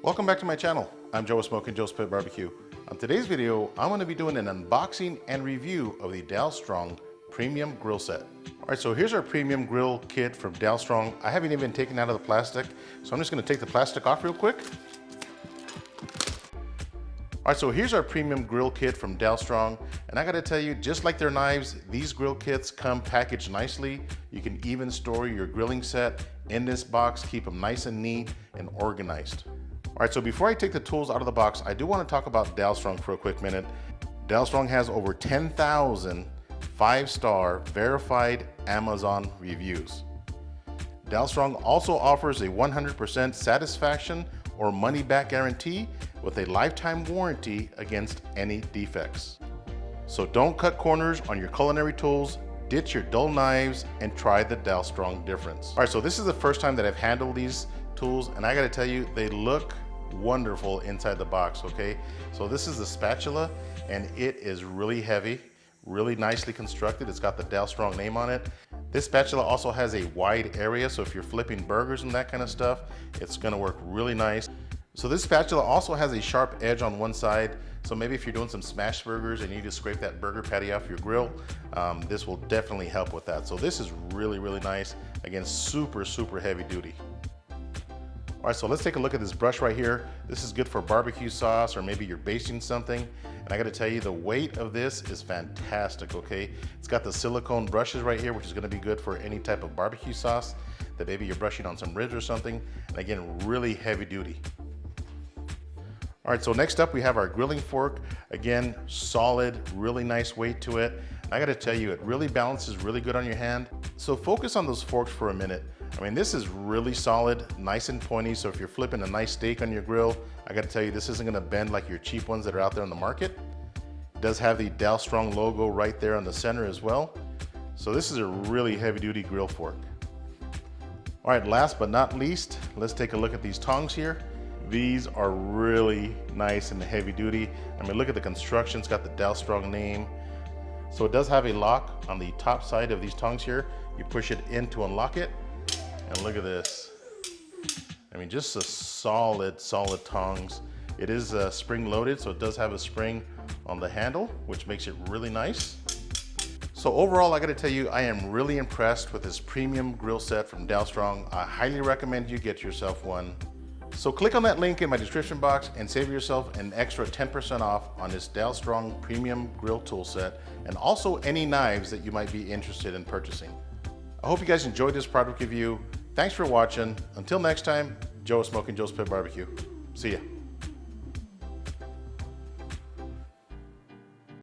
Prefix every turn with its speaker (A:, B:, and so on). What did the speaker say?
A: Welcome back to my channel. I'm Joe with Smokin Joe's Pit Barbecue. On today's video, I'm going to be doing an unboxing and review of the Dalstrong Premium Grill Set. Alright, so here's our Premium Grill Kit from Dalstrong. I haven't even taken out of the plastic, so I'm just going to take the plastic off real quick. Alright, so here's our Premium Grill Kit from Dalstrong, and I gotta tell you, just like their knives, these grill kits come packaged nicely. You can even store your grilling set in this box, keep them nice and neat and organized. Alright, so before I take the tools out of the box, I do want to talk about Dalstrong for a quick minute. Dalstrong has over 10,000 5-star verified Amazon reviews. Dalstrong also offers a 100% satisfaction or money-back guarantee with a lifetime warranty against any defects. So don't cut corners on your culinary tools, ditch your dull knives, and try the Dalstrong difference. All right, so this is the first time that I've handled these tools, and I gotta tell you, they look wonderful inside the box, okay? So this is the spatula, and it is really heavy, really nicely constructed. It's got the Dalstrong name on it. This spatula also has a wide area, so if you're flipping burgers and that kind of stuff, it's gonna work really nice. So this spatula also has a sharp edge on one side, so maybe if you're doing some smash burgers and you need to scrape that burger patty off your grill, this will definitely help with that. So this is really, really nice. Again, super, super heavy duty. All right, so let's take a look at this brush right here. This is good for barbecue sauce, or maybe you're basting something. And I gotta tell you, the weight of this is fantastic, okay? It's got the silicone brushes right here, which is gonna be good for any type of barbecue sauce that maybe you're brushing on some ribs or something. And again, really heavy duty. All right, so next up we have our grilling fork. Again, solid, really nice weight to it. I gotta tell you, it really balances really good on your hand. So focus on those forks for a minute. I mean, this is really solid, nice and pointy, so if you're flipping a nice steak on your grill, I gotta tell you, this isn't gonna bend like your cheap ones that are out there on the market. It does have the Dalstrong logo right there on the center as well. So this is a really heavy duty grill fork. All right, last but not least, let's take a look at these tongs here. These are really nice and heavy duty. I mean, look at the construction, it's got the Dalstrong name. So it does have a lock on the top side of these tongs here. You push it in to unlock it, and look at this. I mean, just a solid, solid tongs. It is spring loaded, so it does have a spring on the handle, which makes it really nice. So overall, I gotta tell you, I am really impressed with this premium grill set from Dalstrong. I highly recommend you get yourself one. So click on that link in my description box and save yourself an extra 10% off on this Dalstrong Premium Grill Tool Set, and also any knives that you might be interested in purchasing. I hope you guys enjoyed this product review. Thanks for watching. Until next time, Joe with Smokin Joe's Pit Barbecue. See ya.